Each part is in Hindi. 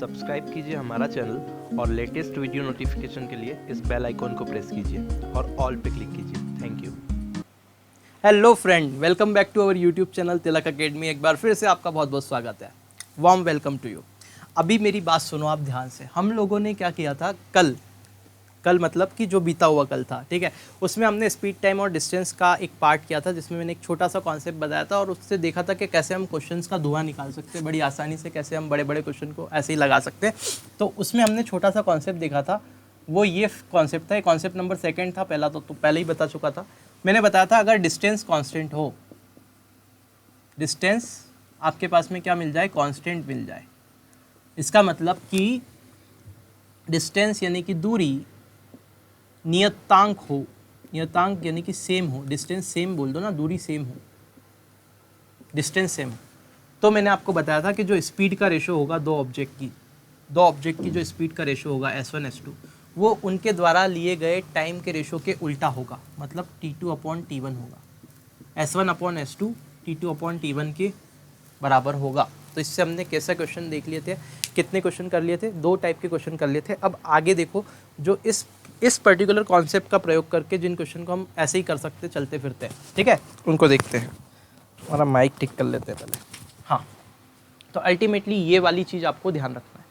सब्सक्राइब कीजिए हमारा चैनल और लेटेस्ट वीडियो नोटिफिकेशन के लिए इस बेल आइकॉन को प्रेस कीजिए और ऑल पे क्लिक कीजिए। Thank you. Hello friend, welcome back to our YouTube channel Tilak academy. एक बार फिर से आपका बहुत बहुत स्वागत है। Warm welcome to you. अभी मेरी बात सुनो आप ध्यान से। हम लोगों ने क्या किया था कल मतलब कि जो बीता हुआ कल था, ठीक है, उसमें हमने स्पीड टाइम और डिस्टेंस का एक पार्ट किया था, जिसमें मैंने एक छोटा सा कॉन्सेप्ट बताया था और उससे देखा था कि कैसे हम क्वेश्चंस का धुआं निकाल सकते हैं बड़ी आसानी से, कैसे हम बड़े बड़े क्वेश्चन को ऐसे ही लगा सकते हैं। तो उसमें हमने छोटा सा कॉन्सेप्ट देखा था, वो ये कॉन्सेप्ट था। कॉन्सेप्ट नंबर 2 था, पहला तो पहले ही बता चुका था। मैंने बताया था अगर डिस्टेंस कांस्टेंट हो, डिस्टेंस आपके पास में क्या मिल जाए, कांस्टेंट मिल जाए, इसका मतलब कि डिस्टेंस यानी कि दूरी नियतांक हो, नियतांक यानी कि सेम हो, डिस्टेंस सेम बोल दो ना, दूरी सेम हो, डिस्टेंस सेम। तो मैंने आपको बताया था कि जो स्पीड का रेशो होगा दो ऑब्जेक्ट की जो स्पीड का रेशो होगा S1 S2, वो उनके द्वारा लिए गए टाइम के रेशो के उल्टा होगा, मतलब T2/T1 होगा। S1/S2 T2/T1 के बराबर होगा। तो इससे हमने कैसा क्वेश्चन देख लिए थे, कितने क्वेश्चन कर लिए थे, 2 टाइप के क्वेश्चन कर लिए थे। अब आगे देखो, जो इस पर्टिकुलर कॉन्सेप्ट का प्रयोग करके जिन क्वेश्चन को हम ऐसे ही कर सकते चलते फिरते हैं, ठीक है, उनको देखते हैं। हमारा माइक ठीक कर लेते हैं पहले। हाँ, तो अल्टीमेटली ये वाली चीज़ आपको ध्यान रखना है।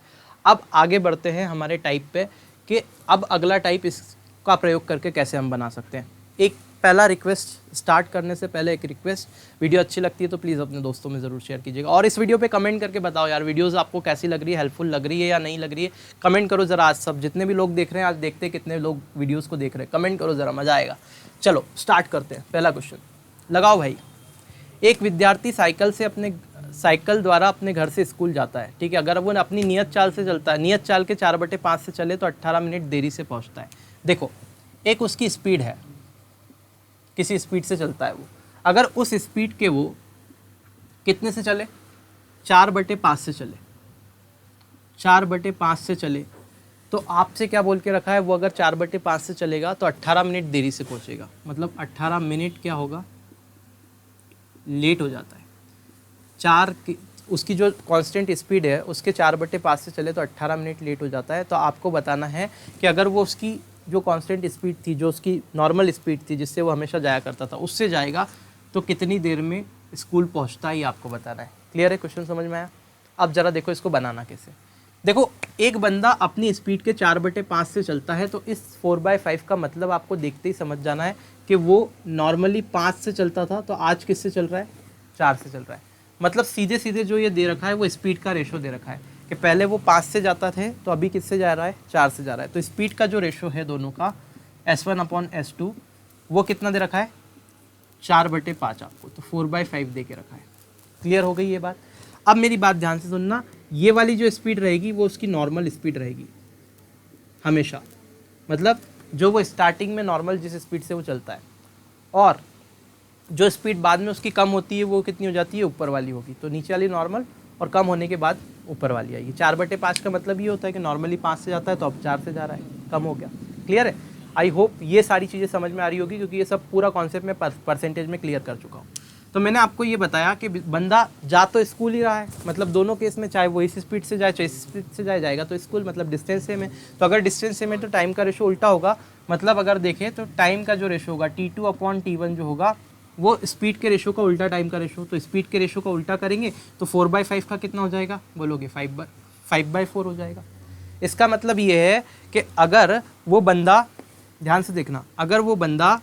अब आगे बढ़ते हैं हमारे टाइप पे कि अब अगला टाइप इसका प्रयोग करके कैसे हम बना सकते हैं। एक पहला रिक्वेस्ट, स्टार्ट करने से पहले एक रिक्वेस्ट, वीडियो अच्छी लगती है तो प्लीज़ अपने दोस्तों में ज़रूर शेयर कीजिएगा और इस वीडियो पे कमेंट करके बताओ यार वीडियोस आपको कैसी लग रही है, हेल्पफुल लग रही है या नहीं लग रही है। कमेंट करो ज़रा। आज सब जितने भी लोग देख रहे हैं, आज देखते हैं कितने लोग वीडियोज़ को देख रहे हैं, कमेंट करो ज़रा, मज़ा आएगा। चलो स्टार्ट करते हैं। पहला क्वेश्चन लगाओ भाई। एक विद्यार्थी साइकिल द्वारा अपने घर से स्कूल जाता है, ठीक है। अगर वो अपनी नियत चाल से चलता है, नियत चाल के 4/5 से चले तो 18 मिनट देरी से पहुंचता है। देखो, एक उसकी स्पीड है, किसी स्पीड से चलता है वो। अगर उस स्पीड के वो कितने से चले, 4/5 से चले, 4/5 से चले, तो आपसे क्या बोल के रखा है, वो अगर 4/5 से चलेगा तो 18 मिनट देरी से पहुंचेगा। मतलब 18 मिनट क्या होगा, लेट हो जाता है। उसकी जो कांस्टेंट स्पीड है उसके 4/5 से चले तो 18 मिनट लेट हो जाता है। तो आपको बताना है कि अगर वो उसकी जो कांस्टेंट स्पीड थी, जो उसकी नॉर्मल स्पीड थी जिससे वो हमेशा जाया करता था, उससे जाएगा तो कितनी देर में स्कूल पहुंचता है, ये आपको बताना है। क्लियर है? क्वेश्चन समझ में आया? अब ज़रा देखो इसको बनाना कैसे। देखो, एक बंदा अपनी स्पीड के 4/5 से चलता है, तो इस 4/5 का मतलब आपको देखते ही समझ जाना है कि वो नॉर्मली 5 से चलता था, तो आज किससे चल रहा है, 4 से चल रहा है। मतलब सीधे सीधे जो ये दे रखा है वो स्पीड का रेशो दे रखा है कि पहले वो 5 से जाता थे तो अभी किससे जा रहा है, 4 से जा रहा है। तो स्पीड का जो रेशो है दोनों का S1/S2 वो कितना दे रखा है, 4/5 आपको, तो 4/5 दे के रखा है। क्लियर हो गई ये बात? अब मेरी बात ध्यान से सुनना, ये वाली जो स्पीड रहेगी वो उसकी नॉर्मल स्पीड रहेगी हमेशा। मतलब जो वो स्टार्टिंग में नॉर्मल जिस स्पीड से वो चलता है, और जो स्पीड बाद में उसकी कम होती है वो कितनी हो जाती है, ऊपर वाली होगी। तो नीचे वाली नॉर्मल और कम होने के बाद ऊपर वाली आएगी। 4/5 का मतलब ये होता है कि नॉर्मली 5 से जाता है तो अब 4 से जा रहा है, कम हो गया। क्लियर है? आई होप ये सारी चीज़ें समझ में आ रही होगी, क्योंकि ये सब पूरा कॉन्सेप्ट मैं परसेंटेज में क्लियर कर चुका हूँ। तो मैंने आपको ये बताया कि बंदा जा तो स्कूल ही रहा है, मतलब दोनों केस में चाहे वो इस स्पीड से जाए चाहे इस स्पीड से जाएगा तो स्कूल, मतलब डिस्टेंस सेम है। तो अगर डिस्टेंस सेम है तो टाइम का रेशो उल्टा होगा। मतलब अगर देखें तो टाइम का जो रेशो होगा T2/T1 जो होगा वो स्पीड के रेशो का उल्टा टाइम का रेशो। तो स्पीड के रेशो का उल्टा करेंगे तो 4/5 का कितना हो जाएगा, बोलोगे 5/4 हो जाएगा। इसका मतलब ये है कि अगर वो बंदा, ध्यान से देखना, अगर वो बंदा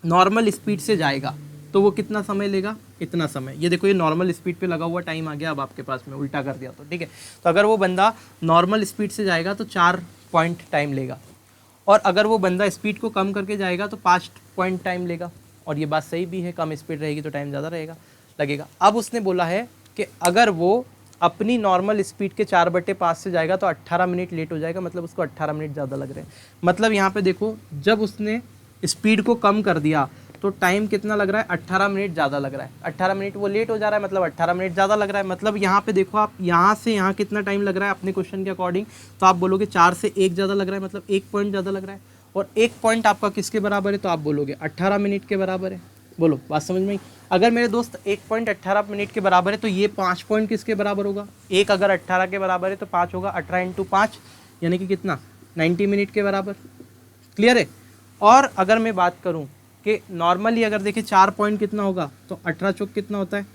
नॉर्मल स्पीड से जाएगा तो वो कितना समय लेगा, इतना समय। ये देखो, ये नॉर्मल स्पीड पे लगा हुआ टाइम आ गया, अब आपके पास में उल्टा कर दिया तो ठीक है। तो अगर वो बंदा नॉर्मल स्पीड से जाएगा तो 4 पॉइंट टाइम लेगा, और अगर वो बंदा स्पीड को कम करके जाएगा तो 5 पॉइंट टाइम लेगा। और ये बात सही भी है, कम स्पीड रहेगी तो टाइम ज़्यादा लगेगा। अब उसने बोला है कि अगर वो अपनी नॉर्मल स्पीड के 4/5 से जाएगा तो 18 मिनट लेट हो जाएगा, मतलब उसको 18 मिनट ज़्यादा लग रहे हैं। मतलब यहाँ पे देखो, जब उसने स्पीड को कम कर दिया तो टाइम कितना लग रहा है, 18 मिनट ज़्यादा लग रहा है। 18 मिनट वो लेट हो जा रहा है, मतलब 18 मिनट ज़्यादा लग रहा है। मतलब यहाँ पे देखो, आप यहाँ से यहाँ कितना टाइम लग रहा है अपने क्वेश्चन के अकॉर्डिंग, तो आप बोलोगे 4 से 1 ज़्यादा लग रहा है, मतलब 1 पॉइंट ज़्यादा लग रहा है। और 1 पॉइंट आपका किसके बराबर है, तो आप बोलोगे 18 मिनट के बराबर है। बोलो बात समझ में आई? अगर मेरे दोस्त 1.18 मिनट के बराबर है तो ये 5 पॉइंट किसके बराबर होगा? एक अगर 18 के बराबर है तो 5 होगा, 18 इंटू 5 यानी कि कितना, 90 मिनट के बराबर। क्लियर है? और अगर मैं बात करूं कि नॉर्मली अगर देखिए 4 पॉइंट कितना होगा तो 18 चौक कितना होता है,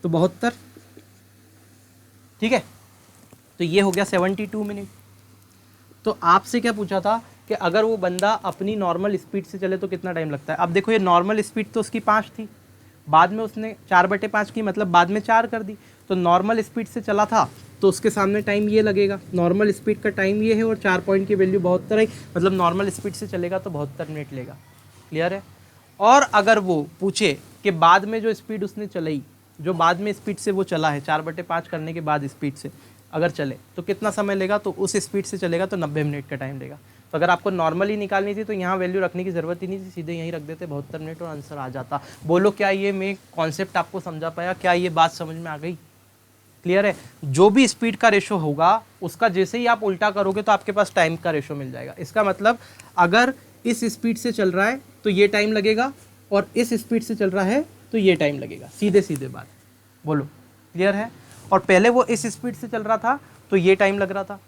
तो 72। ठीक है, तो ये हो गया 72 मिनट। तो आपसे क्या पूछा था कि अगर वो बंदा अपनी नॉर्मल स्पीड से चले तो कितना टाइम लगता है। अब देखो ये नॉर्मल स्पीड तो उसकी 5 थी, बाद में उसने 4/5 की, मतलब बाद में 4 कर दी। तो नॉर्मल स्पीड से चला था तो उसके सामने टाइम ये लगेगा, नॉर्मल स्पीड का टाइम ये है और 4 पॉइंट की वैल्यू 72 है, मतलब नॉर्मल स्पीड से चलेगा तो 72 मिनट लेगा। क्लियर है? और अगर वो पूछे कि बाद में जो स्पीड उसने चलाई, जो बाद में स्पीड से वो चला है 4/5 करने के बाद स्पीड से अगर चले तो कितना समय लेगा, तो उस स्पीड से चलेगा तो 90 मिनट का टाइम लेगा। तो अगर आपको नॉर्मली निकालनी थी तो यहाँ वैल्यू रखने की ज़रूरत ही नहीं थी, सीधे यहीं रख देते 72 मिनट और आंसर आ जाता। बोलो क्या ये मैं कॉन्सेप्ट आपको समझा पाया? क्या ये बात समझ में आ गई? क्लियर है? जो भी स्पीड का रेशो होगा उसका जैसे ही आप उल्टा करोगे तो आपके पास टाइम का रेशो मिल जाएगा। इसका मतलब अगर इस स्पीड से चल रहा है तो ये टाइम लगेगा और इस स्पीड से चल रहा है तो ये टाइम लगेगा, सीधे सीधे बात। बोलो क्लियर है? और पहले वो इस स्पीड से चल रहा था तो ये टाइम लग रहा था,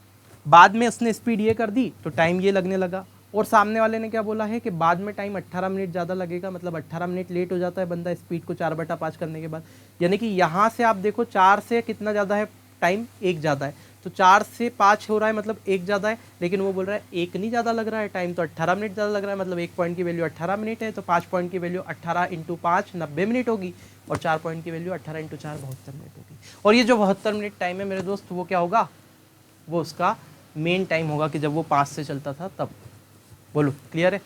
बाद में उसने स्पीड ये कर दी तो टाइम ये लगने लगा। और सामने वाले ने क्या बोला है कि बाद में टाइम 18 मिनट ज़्यादा लगेगा, मतलब 18 मिनट लेट हो जाता है बंदा स्पीड को 4/5 करने के बाद। यानी कि यहाँ से आप देखो 4 से कितना ज़्यादा है टाइम, 1 ज़्यादा है, तो 4 से 5 हो रहा है मतलब 1 ज़्यादा है। लेकिन वो बोल रहा है 1 नहीं ज़्यादा लग रहा है टाइम, तो 18 मिनट ज़्यादा लग रहा है, मतलब 1 पॉइंट की वैल्यू 18 मिनट है, तो 5 पॉइंट की वैल्यू 18 इंटू 5 90 मिनट होगी, और 4 पॉइंट की वैल्यू 18 इंटू 4 72 मिनट होगी। और ये जो 72 मिनट टाइम है मेरे दोस्त, वो क्या होगा, वो उसका मेन टाइम होगा कि जब वो 5 से चलता था तब। बोलो क्लियर है?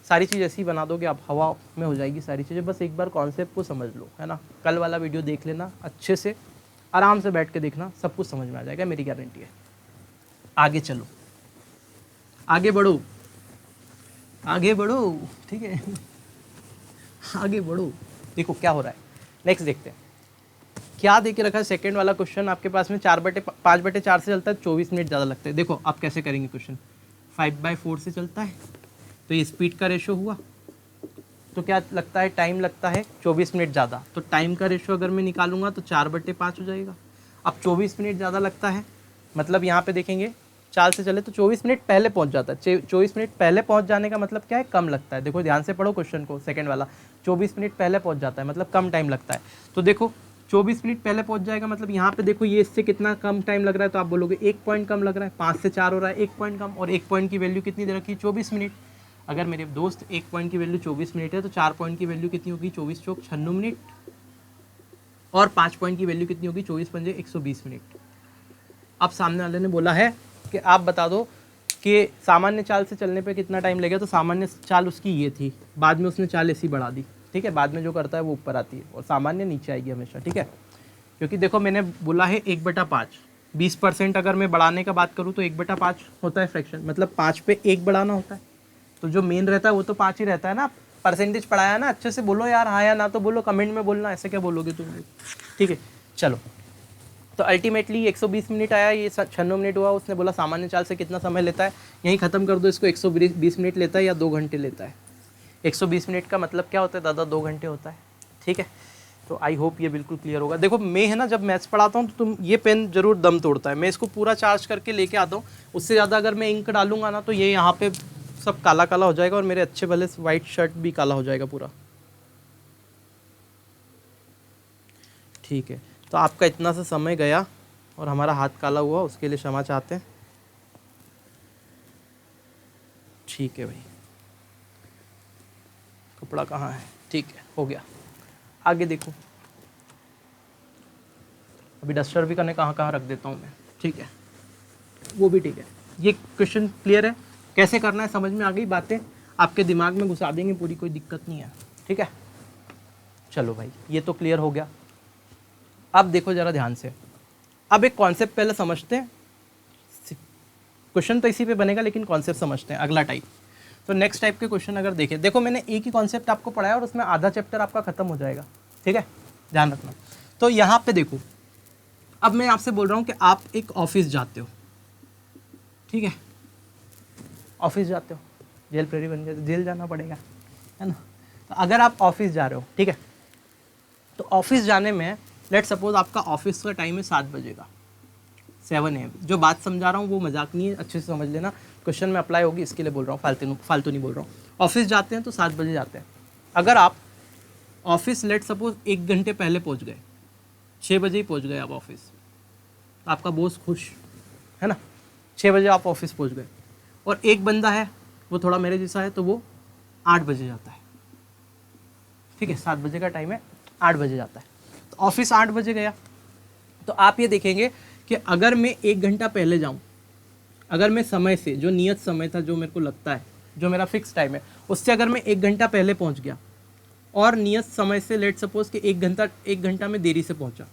सारी चीज़ ऐसी बना दोगे आप, हवा में हो जाएगी सारी चीज़ें। बस एक बार कॉन्सेप्ट को समझ लो, है ना। कल वाला वीडियो देख लेना अच्छे से, आराम से बैठ के देखना, सब कुछ समझ में आ जाएगा, मेरी गारंटी है। आगे चलो, आगे बढ़ो, आगे बढ़ो, ठीक है आगे बढ़ो। देखो क्या हो रहा है, नेक्स्ट देखते हैं क्या दे के रखा है। सेकंड वाला क्वेश्चन आपके पास में 5/4 से चलता है, 24 मिनट ज़्यादा लगते हैं। देखो आप कैसे करेंगे क्वेश्चन, 5/4 से चलता है तो ये स्पीड का रेशो हुआ, तो क्या लगता है, टाइम लगता है 24 मिनट ज़्यादा। तो टाइम का रेशो अगर मैं निकालूंगा तो 4/5 हो जाएगा। अब 24 मिनट ज़्यादा लगता है, मतलब यहाँ पे देखेंगे 4 से चले तो 24 मिनट पहले पहुँच जाता है। 24 मिनट पहले पहुँच जाने का मतलब क्या है, कम लगता है। देखो ध्यान से पढ़ो क्वेश्चन को, सेकेंड वाला 24 मिनट पहले पहुँच जाता है मतलब कम टाइम लगता है। तो देखो 24 मिनट पहले पहुंच जाएगा, मतलब यहाँ पे देखो ये इससे कितना कम टाइम लग रहा है, तो आप बोलोगे 1 पॉइंट कम लग रहा है, 5 से 4 हो रहा है, 1 पॉइंट कम। और 1 पॉइंट की वैल्यू कितनी दे रखी है, 24 मिनट। अगर मेरे दोस्त 1 पॉइंट की वैल्यू 24 मिनट है तो 4 पॉइंट की वैल्यू कितनी होगी, 24 चौक 96 मिनट, और 5 पॉइंट की वैल्यू कितनी होगी, 24 पंजे 120 मिनट। अब सामने वाले ने बोला है कि आप बता दो कि सामान्य चाल से चलने पे कितना टाइम लगेगा। तो सामान्य चाल उसकी ये थी, बाद में उसने चाल ऐसी बढ़ा दी, ठीक है। बाद में जो करता है वो ऊपर आती है और सामान्य नीचे आएगी हमेशा, ठीक है। क्योंकि देखो मैंने बोला है 1/5, 20% अगर मैं बढ़ाने का बात करूँ तो 1/5 होता है फ्रैक्शन, मतलब 5 पे 1 बढ़ाना होता है। तो जो मेन रहता है वो तो 5 ही रहता है ना। परसेंटेज पढ़ाया ना, अच्छे से बोलो यार, हाँ या ना तो बोलो, कमेंट में बोलना, ऐसे क्या बोलोगे तुम, ठीक है। चलो, तो अल्टीमेटली 120 मिनट आया, ये 96 मिनट हुआ। उसने बोला सामान्य चाल से कितना समय लेता है, यहीं ख़त्म कर दो इसको, 120 मिनट लेता है या 2 घंटे लेता है। 120 मिनट का मतलब क्या होता है दादा, 2 घंटे होता है, ठीक है। तो आई होप ये बिल्कुल क्लियर होगा। देखो मैं है ना, जब मैथ्स पढ़ाता हूँ तो तुम ये पेन जरूर दम तोड़ता है, मैं इसको पूरा चार्ज करके लेके आता हूँ। उससे ज़्यादा अगर मैं इंक डालूंगा ना तो ये यहाँ पे सब काला काला हो जाएगा और मेरे अच्छे भले वाइट शर्ट भी काला हो जाएगा पूरा, ठीक है। तो आपका इतना सा समय गया और हमारा हाथ काला हुआ, उसके लिए क्षमा चाहते हैं, ठीक है भाई। कपड़ा कहाँ है, ठीक है, हो गया। आगे देखो, अभी डस्टर भी करने कहाँ कहाँ रख देता हूँ मैं, ठीक है, वो भी ठीक है। ये क्वेश्चन क्लियर है, कैसे करना है समझ में आ गई, बातें आपके दिमाग में घुसा देंगे पूरी, कोई दिक्कत नहीं है, ठीक है। चलो भाई, ये तो क्लियर हो गया। अब देखो जरा ध्यान से, अब एक कॉन्सेप्ट पहले समझते हैं, क्वेश्चन तो इसी पे बनेगा लेकिन कॉन्सेप्ट समझते हैं। अगला टाइप, तो नेक्स्ट टाइप के क्वेश्चन अगर देखें, देखो मैंने एक ही कॉन्सेप्ट आपको पढ़ाया और उसमें आधा चैप्टर आपका खत्म हो जाएगा, ठीक है, ध्यान रखना। तो यहाँ पे देखो, अब मैं आपसे बोल रहा हूँ कि आप एक ऑफिस जाते हो, ठीक है, ऑफिस जाते हो, जेल प्रेरी बन गया, जेल जाना पड़ेगा, है ना। तो अगर आप ऑफिस जा रहे हो, ठीक है, तो ऑफिस जाने में लेट सपोज आपका ऑफिस का टाइम है 7 बजे का, 7 AM। जो बात समझा रहा हूँ वो मजाक नहीं है, अच्छे से समझ लेना, क्वेश्चन में अप्लाई होगी इसके लिए बोल रहा हूँ, फालतू नहीं बोल रहा हूँ। ऑफिस जाते हैं तो 7 बजे जाते हैं। अगर आप ऑफिस लेट सपोज 1 घंटे पहले पहुँच गए, 6 बजे ही पहुँच गए आप ऑफिस, तो आपका बॉस खुश है ना, 6 बजे आप ऑफिस पहुँच गए। और एक बंदा है वो थोड़ा मेरे जैसा है, तो वो 8 बजे जाता है, ठीक है, 7 बजे का टाइम है, 8 बजे जाता है। तो ऑफिस 8 बजे गया, तो आप ये देखेंगे कि अगर मैं 1 घंटा पहले जाऊं, अगर मैं समय से, जो नियत समय था, जो मेरे को लगता है, जो मेरा फिक्स टाइम है, उससे अगर मैं 1 घंटा पहले पहुंच गया और नियत समय से लेट सपोज कि 1 घंटा में देरी से पहुंचा,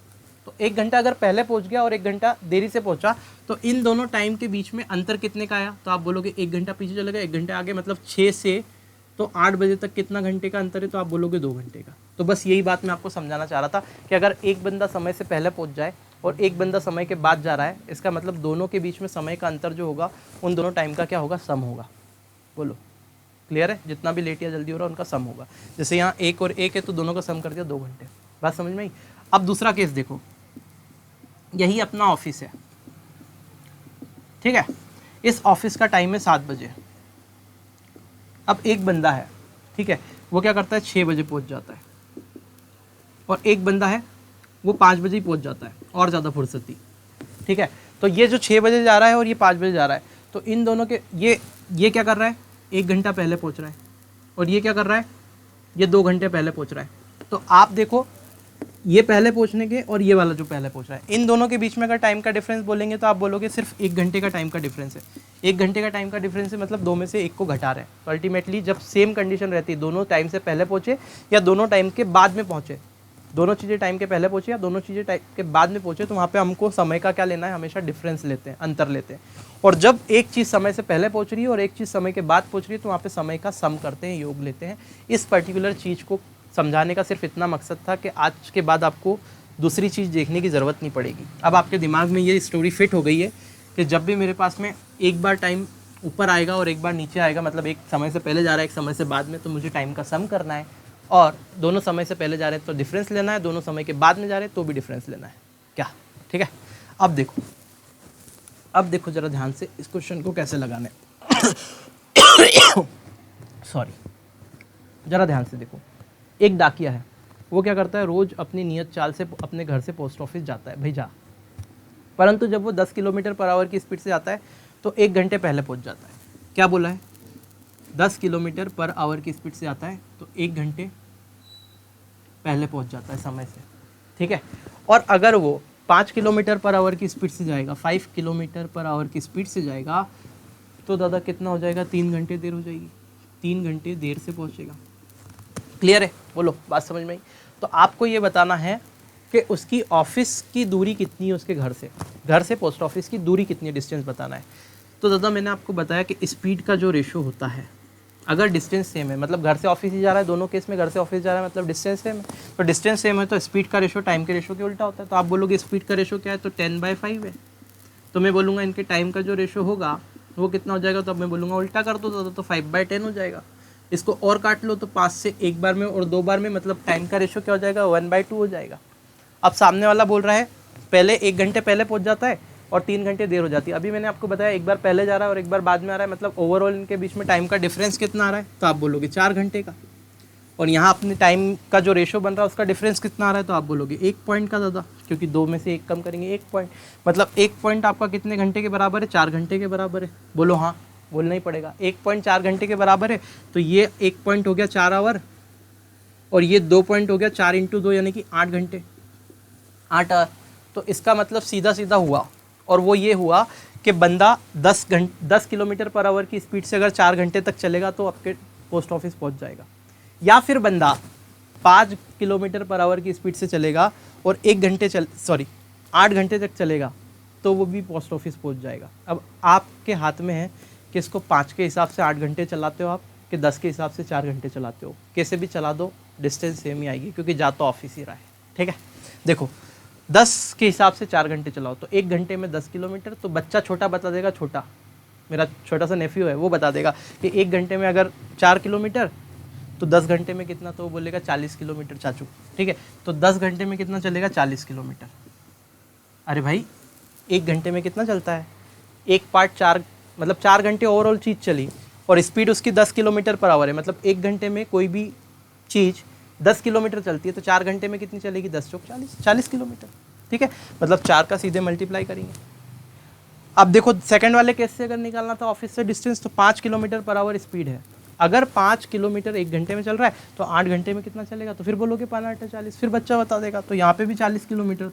तो 1 घंटा अगर पहले पहुंच गया और 1 घंटा देरी से पहुंचा, तो इन दोनों टाइम के बीच में अंतर कितने का आया? तो आप बोलोगे 1 घंटा पीछे चले गए, 1 घंटे आगे, मतलब 6 से तो 8 बजे तक कितना घंटे का अंतर है? तो आप बोलोगे 2 घंटे का। तो बस यही बात मैं आपको समझाना चाह रहा था कि अगर एक बंदा समय से पहले पहुंच जाए और एक बंदा समय के बाद जा रहा है, इसका मतलब दोनों के बीच में समय का अंतर जो होगा, उन दोनों टाइम का क्या होगा? सम होगा। बोलो क्लियर है? जितना भी लेट या जल्दी हो रहा है उनका सम होगा। जैसे यहाँ 1 और 1 है तो दोनों का सम कर दिया 2 घंटे। बात समझ में आई? अब दूसरा केस देखो, यही अपना ऑफिस है, ठीक है, इस ऑफिस का टाइम है 7 बजे। अब एक बंदा है, ठीक है, वो क्या करता है? 6 बजे पहुंच जाता है, और एक बंदा है वो 5 बजे ही पहुंच जाता है, और ज़्यादा फुर्सती, ठीक है। तो ये जो 6 बजे जा रहा है और ये 5 बजे जा रहा है, तो इन दोनों के ये क्या कर रहा है? 1 घंटा पहले पहुंच रहा है, और ये क्या कर रहा है? ये 2 घंटे पहले पहुंच रहा है। तो आप देखो, ये पहले पहुंचने के और ये वाला जो पहले पहुंच रहा है, इन दोनों के बीच में अगर टाइम का डिफरेंस बोलेंगे तो आप बोलोगे सिर्फ 1 घंटे का टाइम का डिफरेंस है। 1 घंटे का टाइम का डिफरेंस है, मतलब 2 में से 1 को घटा रहे हैं। तो अल्टीमेटली जब सेम कंडीशन रहती है, दोनों टाइम से पहले पहुंचे या दोनों टाइम के बाद में पहुंचे, दोनों चीज़ें टाइम के पहले पहुंचे या दोनों चीज़ें टाइम के बाद में पहुंचे, तो वहाँ पे हमको समय का क्या लेना है? हमेशा डिफरेंस लेते हैं, अंतर लेते हैं। और जब एक चीज़ समय से पहले पहुंच रही है और एक चीज़ समय के बाद पहुंच रही है, तो वहाँ पे समय का सम करते हैं, योग लेते हैं। इस पर्टिकुलर चीज़ को समझाने का सिर्फ इतना मकसद था कि आज के बाद आपको दूसरी चीज़ देखने की ज़रूरत नहीं पड़ेगी। अब आपके दिमाग में ये स्टोरी फिट हो गई है कि जब भी मेरे पास में एक बार टाइम ऊपर आएगा और एक बार नीचे आएगा, मतलब एक समय से पहले जा रहा है, एक समय से बाद में, तो मुझे टाइम का सम करना है। और दोनों समय से पहले जा रहे हैं तो डिफरेंस लेना है, दोनों समय के बाद में जा रहे हैं तो भी डिफरेंस लेना है। क्या? ठीक है। अब देखो जरा ध्यान से इस क्वेश्चन को कैसे लगाना है। सॉरी, जरा ध्यान से देखो। एक डाकिया है, वो क्या करता है? रोज अपनी नियत चाल से अपने घर से पोस्ट ऑफिस जाता है, भेजा। परंतु जब वो 10 किलोमीटर पर आवर की स्पीड से जाता है तो 1 घंटे पहले पहुंच जाता है। क्या बोला है? 10 किलोमीटर पर आवर की स्पीड से आता है तो 1 घंटे पहले पहुंच जाता है समय से, ठीक है। और अगर वो 5 किलोमीटर पर आवर की स्पीड से जाएगा, 5 किलोमीटर पर आवर की स्पीड से जाएगा, तो दादा कितना हो जाएगा? 3 घंटे देर हो जाएगी, 3 घंटे देर से पहुंचेगा। क्लियर है? बोलो, बात समझ में आई? तो आपको ये बताना है कि उसकी ऑफिस की दूरी कितनी है, उसके घर से पोस्ट ऑफिस की दूरी कितनी है, डिस्टेंस बताना है। तो दादा मैंने आपको बताया कि स्पीड का जो रेशो होता है, अगर डिस्टेंस सेम है, मतलब घर से ऑफिस ही जा रहा है, दोनों केस में घर से ऑफिस जा रहा है, मतलब डिस्टेंस सेम है, तो डिस्टेंस सेम है तो स्पीड का रेशो टाइम के रेशो के उल्टा होता है। तो आप बोलोगे स्पीड का रेशो क्या है? तो 10/5 है। तो मैं बोलूँगा इनके टाइम का जो रेशो होगा वो कितना हो जाएगा? तो अब मैं बोलूँगा उल्टा कर दो दादा, तो 5/10 हो जाएगा। इसको और काट लो तो 5 से 1 बार में और 2 बार में, मतलब टाइम का रेशो क्या हो जाएगा? 1/2 हो जाएगा। अब सामने वाला बोल रहा है पहले 1 घंटे पहले पहुंच जाता है और 3 घंटे देर हो जाती है। अभी मैंने आपको बताया एक बार पहले जा रहा है और एक बार बाद में आ रहा है, मतलब ओवरऑल इनके बीच में टाइम का डिफरेंस कितना आ रहा है? तो आप बोलोगे 4 घंटे का। और यहाँ अपने टाइम का जो रेशो बन रहा है उसका डिफरेंस कितना आ रहा है? तो आप बोलोगे 1 पॉइंट का दादा, क्योंकि 2 में से 1 कम करेंगे 1 पॉइंट, मतलब 1 पॉइंट आपका कितने घंटे के बराबर है? 4 घंटे के बराबर है। बोलो हाँ, बोलना ही पड़ेगा। 1 पॉइंट 4 घंटे के बराबर है, तो ये 1 पॉइंट हो गया 4 आवर, और ये 2 पॉइंट हो गया 4 × 2 यानी कि 8 घंटे, 8 आवर। तो इसका मतलब सीधा सीधा हुआ, और वो ये हुआ कि बंदा 10 किलोमीटर पर आवर की स्पीड से अगर 4 घंटे तक चलेगा तो आपके पोस्ट ऑफिस पहुंच जाएगा, या फिर बंदा 5 किलोमीटर पर आवर की स्पीड से चलेगा और 8 घंटे तक चलेगा तो वो भी पोस्ट ऑफिस पहुंच जाएगा। अब आपके हाथ में है कि इसको 5 के हिसाब से 8 घंटे चलाते हो आप, कि 10 के हिसाब से 4 घंटे चलाते हो। कैसे भी चला दो डिस्टेंस सेम ही आएगी, क्योंकि जा तो ऑफिस ही रहा है। ठीक है, देखो 10 के हिसाब से 4 घंटे चलाओ तो 1 घंटे में 10 किलोमीटर, तो बच्चा छोटा बता देगा, मेरा छोटा सा नेफ्यू है वो बता देगा कि 1 घंटे में अगर 4 किलोमीटर तो 10 घंटे में कितना, तो वो बोलेगा 40 किलोमीटर चाचू, ठीक है। तो 10 घंटे में कितना चलेगा, 40 किलोमीटर। अरे भाई 1 घंटे में कितना चलता है, एक पार्ट 4, मतलब 4 घंटे ओवरऑल चीज़ चली और स्पीड उसकी 10 किलोमीटर पर आवर है, मतलब 1 घंटे में कोई भी चीज़ 10 किलोमीटर चलती है, तो 4 घंटे में कितनी चलेगी, 10 चौक 40 किलोमीटर, ठीक है। मतलब 4 का सीधे मल्टीप्लाई करेंगे। अब देखो सेकंड वाले केस से अगर निकालना था ऑफिस से डिस्टेंस, तो 5 किलोमीटर पर आवर स्पीड है। अगर 5 किलोमीटर 1 घंटे में चल रहा है तो 8 घंटे में कितना चलेगा, तो फिर बोलोगे 5×8=40, फिर बच्चा बता देगा। तो यहाँ पे भी 40 किलोमीटर,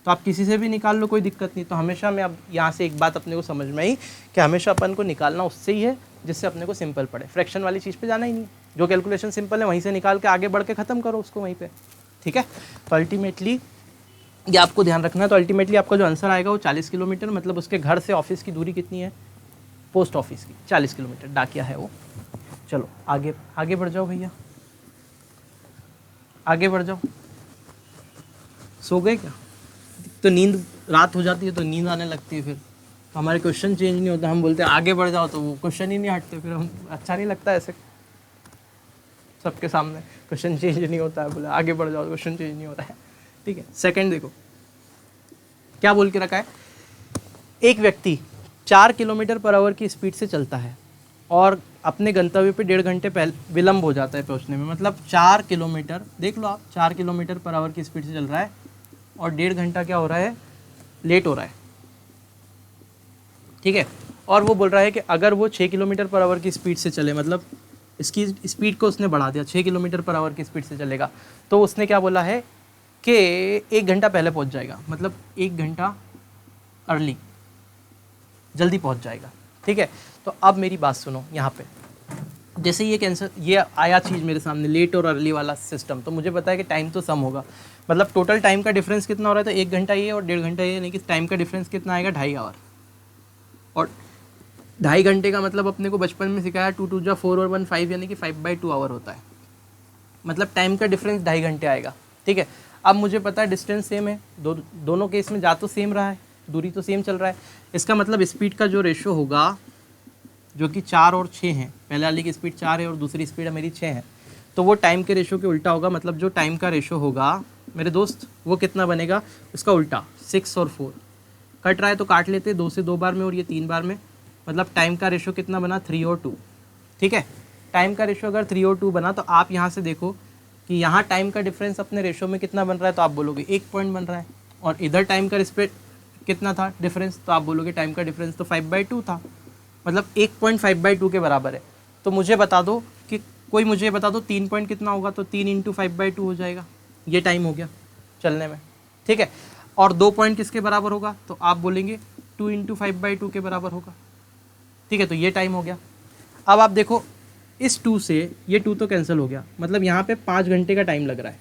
तो आप किसी से भी निकाल लो, कोई दिक्कत नहीं। तो हमेशा मैं अब यहाँ से एक बात अपने को समझ में आई कि हमेशा अपन को निकालना उससे ही है जिससे अपने को सिंपल पड़े, फ्रैक्शन वाली चीज़ पे जाना ही नहीं। जो कैलकुलेशन सिंपल है वहीं से निकाल के आगे बढ़ के ख़त्म करो उसको वहीं पे, ठीक है। तो अल्टीमेटली ये आपको ध्यान रखना है। तो अल्टीमेटली आपका जो आंसर आएगा वो 40 किलोमीटर, मतलब उसके घर से ऑफिस की दूरी कितनी है, पोस्ट ऑफिस की 40 किलोमीटर, डाकिया है वो। चलो आगे आगे बढ़ जाओ भैया, आगे बढ़ जाओ। सो गए क्या? तो नींद, रात हो जाती है तो नींद आने लगती है, फिर तो हमारे क्वेश्चन चेंज नहीं होता, हम बोलते हैं आगे बढ़ जाओ तो वो क्वेश्चन ही नहीं हटते, फिर हम अच्छा नहीं लगता ऐसे सबके सामने क्वेश्चन चेंज नहीं होता है, बोले आगे बढ़ जाओ क्वेश्चन चेंज नहीं हो रहा है, ठीक है। सेकंड देखो क्या बोल के रखा है, एक व्यक्ति 4 किलोमीटर पर आवर की स्पीड से चलता है और अपने गंतव्य पे 1.5 घंटे पहले विलम्ब हो जाता है पहुंचने में। मतलब 4 किलोमीटर, देख लो आप, 4 किलोमीटर पर आवर की स्पीड से चल रहा है और 1.5 घंटा क्या हो रहा है, लेट हो रहा है, ठीक है। और वो बोल रहा है कि अगर वो 6 किलोमीटर पर आवर की स्पीड से चले, मतलब इसकी स्पीड को उसने बढ़ा दिया, 6 किलोमीटर पर आवर की स्पीड से चलेगा, तो उसने क्या बोला है कि 1 घंटा पहले पहुंच जाएगा, मतलब 1 घंटा अर्ली, जल्दी पहुंच जाएगा, ठीक है। तो अब मेरी बात सुनो, यहाँ पे जैसे ये कैंसर, ये आया चीज़ मेरे सामने लेट और अर्ली वाला सिस्टम, तो मुझे पता है कि टाइम तो सम होगा, मतलब टोटल टाइम का डिफरेंस कितना हो रहा है, तो 1 घंटा ये और 1.5 घंटा ये, यानी कि टाइम का डिफरेंस कितना आएगा, 2.5 आवर। और 2.5 घंटे का मतलब अपने को बचपन में सिखाया 2 2 4 और 1 5, यानी कि 5/2 आवर होता है, मतलब टाइम का डिफरेंस 2.5 घंटे आएगा, ठीक है। अब मुझे पता है डिस्टेंस सेम है, दोनों केस में जा तो सेम रहा है, दूरी तो सेम चल रहा है, इसका मतलब स्पीड का जो रेशो होगा, जो कि 4 और 6 है, पहले वाली की स्पीड 4 है और दूसरी स्पीड मेरी 6 है, तो वो टाइम के रेशो के उल्टा होगा। मतलब जो टाइम का रेशो होगा मेरे दोस्त, वो कितना बनेगा, उसका उल्टा, 6 और 4 कट रहा है तो काट लेते, 2 से 2 बार में और ये 3 बार में, मतलब टाइम का रेशो कितना बना, 3 और 2, ठीक है। टाइम का रेशो अगर 3 और 2 बना, तो आप यहाँ से देखो कि यहाँ टाइम का डिफरेंस अपने रेशो में कितना बन रहा है, तो आप बोलोगे 1 पॉइंट बन रहा है, और इधर टाइम का रिस्पेक्ट कितना था डिफरेंस, तो आप बोलोगे टाइम का डिफरेंस तो 5/2 था, मतलब 1.5/2 के बराबर है। तो मुझे बता दो कि कोई मुझे बता दो 3 पॉइंट कितना होगा, तो 3 × 5/2 हो जाएगा, ये टाइम हो गया चलने में, ठीक है। और 2 पॉइंट किसके बराबर होगा, तो आप बोलेंगे 2 × 5/2 के बराबर होगा, ठीक है। तो ये टाइम हो गया। अब आप देखो इस 2 से ये 2 तो कैंसिल हो गया, मतलब यहाँ पे 5 घंटे का टाइम लग रहा है,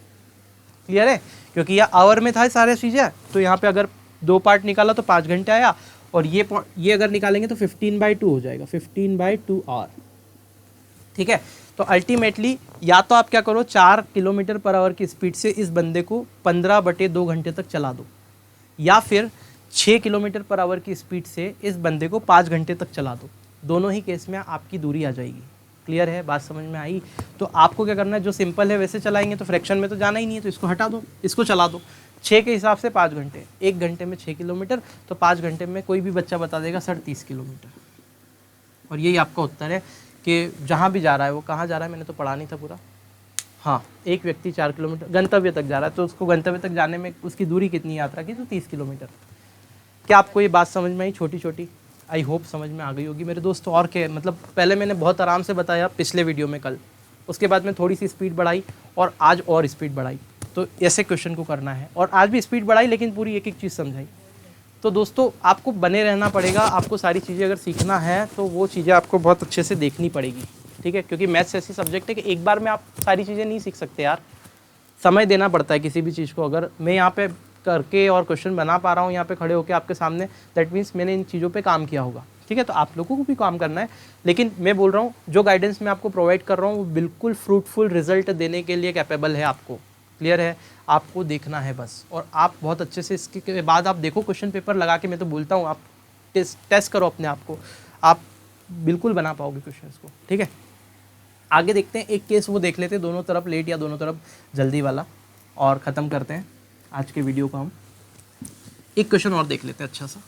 क्लियर है, क्योंकि ये आवर में था सारे चीज़ें, तो यहाँ पे अगर 2 पार्ट निकाला तो 5 घंटे आया, और ये अगर निकालेंगे तो 15/2 हो जाएगा, 15/2 आवर, ठीक है। तो अल्टीमेटली या तो आप क्या करो, 4 किलोमीटर पर आवर की स्पीड से इस बंदे को 15/2 घंटे तक चला दो, या फिर 6 किलोमीटर पर आवर की स्पीड से इस बंदे को 5 घंटे तक चला दो। दोनों ही केस में आपकी दूरी आ जाएगी, क्लियर है, बात समझ में आई। तो आपको क्या करना है, जो सिंपल है वैसे चलाएंगे, तो फ्रैक्शन में तो जाना ही नहीं है, तो इसको हटा दो, इसको चला दो। 6 के हिसाब से 5 घंटे, 1 घंटे में 6 किलोमीटर, तो 5 घंटे में कोई भी बच्चा बता देगा 30 किलोमीटर। और यही आपका उत्तर है कि जहाँ भी जा रहा है, वो कहाँ जा रहा है, मैंने तो पढ़ा नहीं था पूरा। हाँ, एक व्यक्ति 4 किलोमीटर गंतव्य तक जा रहा है, तो उसको गंतव्य तक जाने में उसकी दूरी कितनी यात्रा की, तो 30 किलोमीटर। क्या आपको ये बात समझ में आई, छोटी छोटी? आई होप समझ में आ गई होगी मेरे दोस्तों। और क्या, मतलब पहले मैंने बहुत आराम से बताया पिछले वीडियो में कल, उसके बाद मैं थोड़ी सी स्पीड बढ़ाई और आज और स्पीड बढ़ाई, तो ऐसे क्वेश्चन को करना है। और आज भी स्पीड बढ़ाई, लेकिन पूरी एक एक चीज़ समझाई। तो दोस्तों आपको बने रहना पड़ेगा, आपको सारी चीज़ें अगर सीखना है तो वो चीज़ें आपको बहुत अच्छे से देखनी पड़ेगी, ठीक है। क्योंकि मैथ्स ऐसी सब्जेक्ट है कि एक बार में आप सारी चीज़ें नहीं सीख सकते यार, समय देना पड़ता है किसी भी चीज़ को। अगर मैं यहाँ पे करके और क्वेश्चन बना पा रहा हूँ यहाँ पे खड़े होकर आपके सामने, दैट मीन्स मैंने इन चीज़ों पे काम किया होगा, ठीक है। तो आप लोगों को भी काम करना है, लेकिन मैं बोल रहा हूँ जो गाइडेंस मैं आपको प्रोवाइड कर रहा हूँ वो बिल्कुल फ्रूटफुल रिजल्ट देने के लिए कैपेबल है आपको, क्लियर है। आपको देखना है बस, और आप बहुत अच्छे से इसके बाद आप देखो क्वेश्चन पेपर लगा के, मैं तो बोलता हूँ आप टेस्ट करो अपने आप को, आप बिल्कुल बना पाओगे क्वेश्चन को, ठीक है। आगे देखते हैं, एक केस वो देख लेते हैं, दोनों तरफ लेट या दोनों तरफ जल्दी वाला, और ख़त्म करते हैं आज के वीडियो को हम। एक क्वेश्चन और देख लेते हैं अच्छा सा,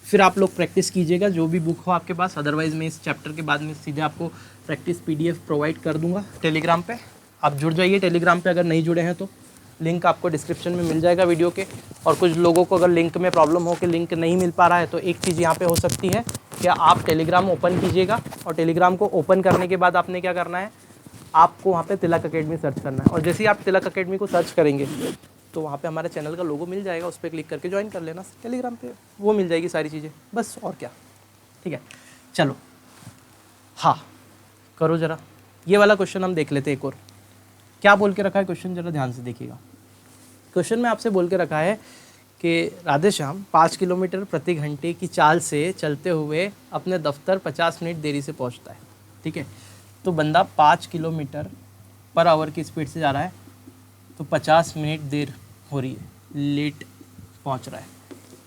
फिर आप लोग प्रैक्टिस कीजिएगा जो भी बुक हो आपके पास। अदरवाइज़ मैं इस चैप्टर के बाद में सीधे आपको प्रैक्टिस PDF प्रोवाइड कर दूंगा टेलीग्राम पे। आप जुड़ जाइए टेलीग्राम पे, अगर नहीं जुड़े हैं तो लिंक आपको डिस्क्रिप्शन में मिल जाएगा वीडियो के। और कुछ लोगों को अगर लिंक में प्रॉब्लम हो कि लिंक नहीं मिल पा रहा है, तो एक चीज़ यहाँ पे हो सकती है कि आप टेलीग्राम ओपन कीजिएगा, और टेलीग्राम को ओपन करने के बाद आपने क्या करना है, आपको वहाँ पे तिलक अकेडमी सर्च करना है। और जैसे ही आप तिलक अकेडमी को सर्च करेंगे तो वहाँ पे हमारे चैनल का लोगो मिल जाएगा, उस पर क्लिक करके ज्वाइन कर लेना टेलीग्राम पे, वो मिल जाएगी सारी चीज़ें, बस और क्या। ठीक है, चलो हाँ करो ज़रा, ये वाला क्वेश्चन हम देख लेते हैं। एक और क्या बोल के रखा है क्वेश्चन, ज़रा ध्यान से देखिएगा। क्वेश्चन में आपसे बोल के रखा है कि राधेश्याम 5 किलोमीटर प्रति घंटे की चाल से चलते हुए अपने दफ्तर 50 मिनट देरी से पहुंचता है। ठीक है, तो बंदा 5 किलोमीटर पर आवर की स्पीड से जा रहा है, तो 50 मिनट देर हो रही है, लेट पहुंच रहा है।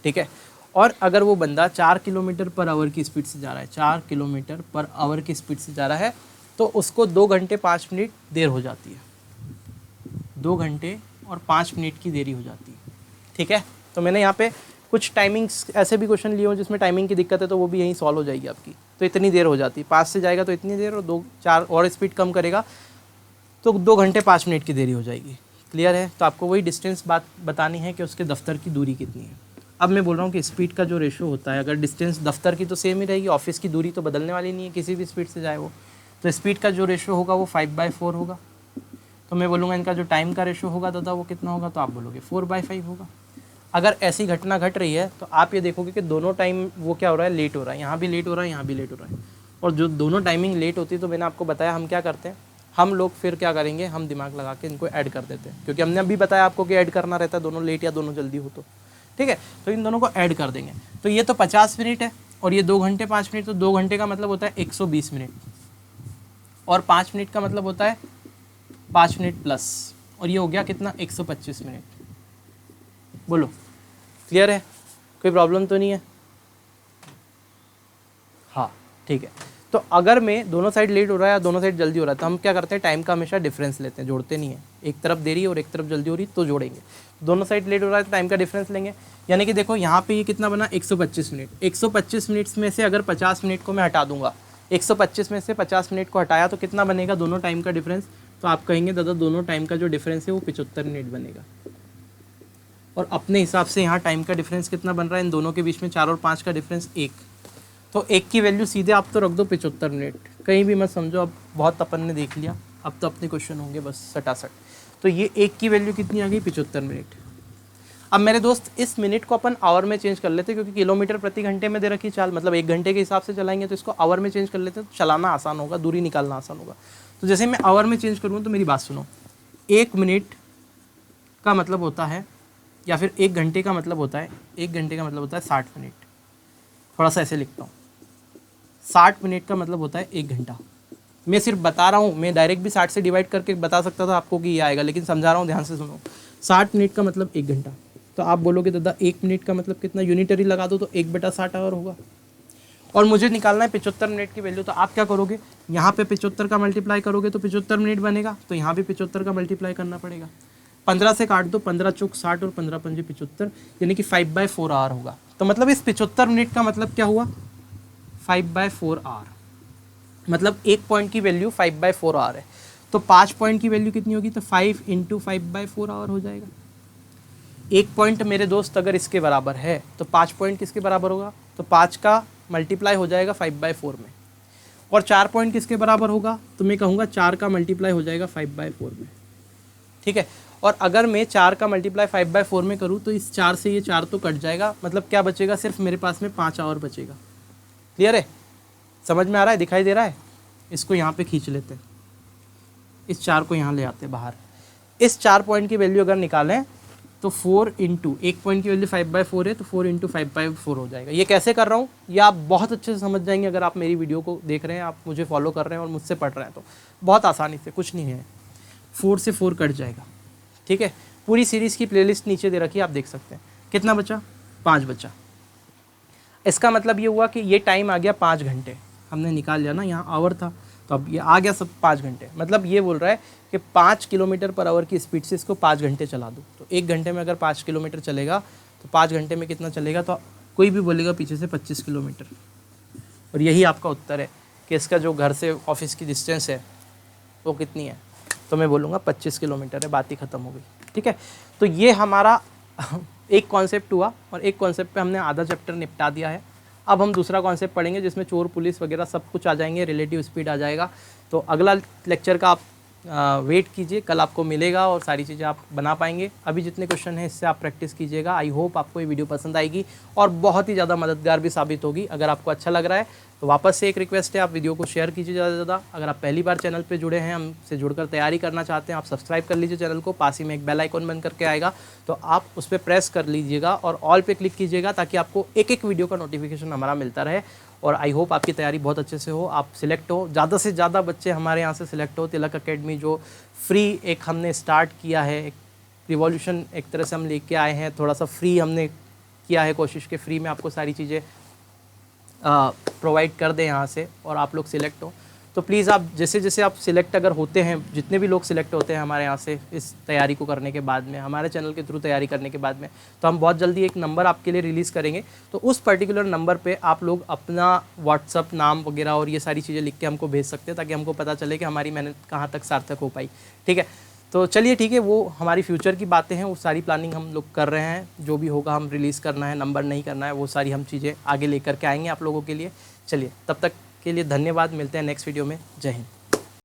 ठीक है, और अगर वो बंदा 4 किलोमीटर पर आवर की स्पीड से जा रहा है, 4 किलोमीटर पर आवर की स्पीड से जा रहा है, तो उसको 2 घंटे 5 मिनट देर हो जाती है, 2 घंटे और 5 मिनट की देरी हो जाती है। ठीक है, तो मैंने यहाँ पे कुछ टाइमिंग्स ऐसे भी क्वेश्चन लिए हो जिसमें टाइमिंग की दिक्कत है, तो वो भी यहीं सॉल्व हो जाएगी आपकी। तो इतनी देर हो जाती है, 5 से जाएगा तो इतनी देर, और 2-4 और स्पीड कम करेगा तो 2 घंटे 5 मिनट की देरी हो जाएगी। क्लियर है, तो आपको वही डिस्टेंस बात बतानी है कि उसके दफ्तर की दूरी कितनी है। अब मैं बोल रहा हूँ कि स्पीड का जो रेशो होता है, अगर डिस्टेंस दफ्तर की तो सेम ही रहेगी, ऑफिस की दूरी तो बदलने वाली नहीं है किसी भी स्पीड से जाए वो, तो स्पीड का जो रेशो होगा वो 5/4 होगा। तो मैं बोलूँगा इनका जो टाइम का रेशो होगा दादा वो कितना होगा, तो आप बोलोगे 4/5 होगा। अगर ऐसी घटना घट रही है तो आप ये देखोगे कि दोनों टाइम वो क्या हो रहा है, लेट हो रहा है, यहाँ भी लेट हो रहा है, यहाँ भी लेट हो रहा है। और जो दोनों टाइमिंग लेट होती है, तो मैंने आपको बताया हम क्या करते हैं, हम लोग फिर क्या करेंगे, हम दिमाग लगा के इनको ऐड कर देते हैं, क्योंकि हमने अभी बताया आपको कि ऐड करना रहता है, दोनों लेट या दोनों जल्दी हो तो। ठीक है, तो इन दोनों को ऐड कर देंगे। तो ये तो 50 मिनट है और ये 2 घंटे 5 मिनट, तो 2 घंटे का मतलब होता है 120 मिनट, और 5 मिनट का मतलब होता है 5 मिनट प्लस, और ये हो गया कितना, 125 मिनट। बोलो क्लियर है, कोई प्रॉब्लम तो नहीं है? हाँ ठीक है, तो अगर मैं दोनों साइड लेट हो रहा है या दोनों साइड जल्दी हो रहा है, तो हम क्या करते हैं, टाइम का हमेशा डिफरेंस लेते हैं, जोड़ते नहीं है। एक तरफ देरी और एक तरफ जल्दी हो रही तो जोड़ेंगे, दोनों साइड लेट हो रहा है तो टाइम का डिफरेंस लेंगे। यानी कि देखो यहाँ पे ये कितना बना, 125 मिनट। 125 मिनट्स में से अगर 50 मिनट को मैं हटा दूंगा, 125 में से 50 मिनट को हटाया तो कितना बनेगा, दोनों टाइम का डिफरेंस। तो आप कहेंगे दादा दोनों टाइम का जो डिफरेंस है वो 75 मिनट बनेगा। और अपने हिसाब से यहाँ टाइम का डिफरेंस कितना बन रहा है इन दोनों के बीच में, 4 और 5 का डिफरेंस 1, तो 1 की वैल्यू सीधे आप तो रख दो 75 मिनट, कहीं भी मत समझो। अब बहुत अपन ने देख लिया, अब तो अपने क्वेश्चन होंगे बस सटासट। तो ये 1 की वैल्यू कितनी आ गई, 75 मिनट। अब मेरे दोस्त इस मिनट को अपन आवर में चेंज कर लेते हैं, क्योंकि किलोमीटर प्रति घंटे में दे रखी चाल, मतलब 1 घंटे के हिसाब से चलाएंगे, तो इसको आवर में चेंज कर लेते हैं, तो चलाना आसान होगा, दूरी निकालना आसान होगा। तो जैसे मैं आवर में चेंज करूँ तो मेरी बात सुनो, 1 मिनट का मतलब होता है, या फिर 1 घंटे का मतलब होता है, 1 घंटे का मतलब होता है 60 मिनट। थोड़ा सा ऐसे लिखता हूँ, 60 मिनट का मतलब होता है 1 घंटा। मैं सिर्फ बता रहा हूँ, मैं डायरेक्ट भी 60 से डिवाइड करके बता सकता था आपको कि ये आएगा, लेकिन समझा रहा हूँ, ध्यान से सुनो। 60 मिनट का मतलब 1 घंटा। तो आप बोलोगे दादा 1 मिनट का मतलब कितना, यूनिटरी लगा दो तो 1/60 आवर होगा। और मुझे निकालना है 75 मिनट की वैल्यू, तो आप क्या करोगे, यहाँ पे 75 का मल्टीप्लाई करोगे तो 75 मिनट बनेगा, तो यहाँ भी 75 का मल्टीप्लाई करना पड़ेगा। 15 से काट दो, 15 चौक 60 और 15 पंजे 75, यानी कि 5/4 आवर होगा। तो मतलब इस 75 मिनट का मतलब क्या हुआ, 5/4 आवर, मतलब 1 पॉइंट की वैल्यू 5/4 आवर है। तो 5 पॉइंट की वैल्यू कितनी होगी, तो 5 × 5/4 आवर हो जाएगा। 1 पॉइंट मेरे दोस्त अगर इसके बराबर है तो 5 पॉइंट किसके बराबर होगा, तो 5 का मल्टीप्लाई हो जाएगा 5/4 में। और 4 पॉइंट किसके बराबर होगा, तो मैं कहूँगा 4 का मल्टीप्लाई हो जाएगा 5/4 में। ठीक है, और अगर मैं 4 का मल्टीप्लाई 5/4 में करूँ तो इस 4 से ये 4 तो कट जाएगा, मतलब क्या बचेगा, सिर्फ मेरे पास में 5 आवर बचेगा। क्लियर है, समझ में आ रहा है, दिखाई दे रहा है? इसको यहाँ पे खींच लेते हैं, इस 4 को यहाँ ले आते हैं बाहर। इस 4 पॉइंट की वैल्यू अगर निकालें तो 4 × 1 पॉइंट की वैल्यू 5/4 है, तो 4 × 5/4 हो जाएगा। ये कैसे कर रहा हूँ ये आप बहुत अच्छे से समझ जाएंगे अगर आप मेरी वीडियो को देख रहे हैं, आप मुझे फॉलो कर रहे हैं और मुझसे पढ़ रहे हैं, तो बहुत आसानी से, कुछ नहीं है, 4 से 4 कट जाएगा। ठीक है, पूरी सीरीज़ की प्लेलिस्ट नीचे दे रखी है, आप देख सकते हैं। कितना बचा, 5 बचा। इसका मतलब ये हुआ कि ये टाइम आ गया 5 घंटे, हमने निकाल लिया ना, यहाँ आवर था तो अब ये आ गया सब 5 घंटे, मतलब ये बोल रहा है कि 5 किलोमीटर पर आवर की स्पीड से इसको 5 घंटे चला दूँ। तो 1 घंटे में अगर 5 किलोमीटर चलेगा तो 5 घंटे में कितना चलेगा, तो कोई भी बोलेगा पीछे से 25 किलोमीटर। और यही आपका उत्तर है कि इसका जो घर से ऑफिस की डिस्टेंस है वो कितनी है, तो मैं बोलूँगा 25 किलोमीटर है, बात ही ख़त्म हो गई। ठीक है, तो ये हमारा एक कॉन्सेप्ट हुआ और एक कॉन्सेप्ट पे हमने आधा चैप्टर निपटा दिया है। अब हम दूसरा कॉन्सेप्ट पढ़ेंगे जिसमें चोर पुलिस वगैरह सब कुछ आ जाएंगे, रिलेटिव स्पीड आ जाएगा। तो अगला लेक्चर का आप वेट कीजिए, कल आपको मिलेगा और सारी चीज़ें आप बना पाएंगे। अभी जितने क्वेश्चन हैं इससे आप प्रैक्टिस कीजिएगा। आई होप आपको ये वीडियो पसंद आएगी और बहुत ही ज़्यादा मददगार भी साबित होगी। अगर आपको अच्छा लग रहा है तो वापस से एक रिक्वेस्ट है, आप वीडियो को शेयर कीजिए ज़्यादा से ज़्यादा। अगर आप पहली बार चैनल पे जुड़े हैं, हमसे जुड़कर तैयारी करना चाहते हैं, आप सब्सक्राइब कर लीजिए चैनल को। पास ही में एक बेल आइकॉन बन करके आएगा, तो आप उस पर प्रेस कर लीजिएगा और ऑल पे क्लिक कीजिएगा ताकि आपको एक एक वीडियो का नोटिफिकेशन हमारा मिलता रहे। और आई होप आपकी तैयारी बहुत अच्छे से हो, आप सिलेक्ट हो, ज़्यादा से ज़्यादा बच्चे हमारे यहाँ से सिलेक्ट हो। तिलक एकेडमी जो फ्री एक हमने स्टार्ट किया है, एक रिवॉल्यूशन एक तरह से हम लेके आए हैं, थोड़ा सा फ्री हमने किया है, कोशिश के फ्री में आपको सारी चीज़ें प्रोवाइड कर दें यहाँ से और आप लोग सिलेक्ट हो। तो प्लीज़ आप जैसे जैसे आप सिलेक्ट अगर होते हैं, जितने भी लोग सिलेक्ट होते हैं हमारे यहाँ से इस तैयारी को करने के बाद में, हमारे चैनल के थ्रू तैयारी करने के बाद में, तो हम बहुत जल्दी एक नंबर आपके लिए रिलीज़ करेंगे। तो उस पर्टिकुलर नंबर पे आप लोग अपना व्हाट्सअप नाम वगैरह और ये सारी चीज़ें लिख के हमको भेज सकते हैं ताकि हमको पता चले कि हमारी मेहनत कहाँ तक सार्थक हो पाई। ठीक है, तो चलिए ठीक है, वो हमारी फ्यूचर की बातें हैं, वो सारी प्लानिंग हम लोग कर रहे हैं। जो भी होगा हम रिलीज़ करना है, नंबर नहीं करना है, वो सारी हम चीज़ें आगे लेकर के आएंगे आप लोगों के लिए। चलिए, तब तक के लिए धन्यवाद, मिलते हैं नेक्स्ट वीडियो में। जय हिंद।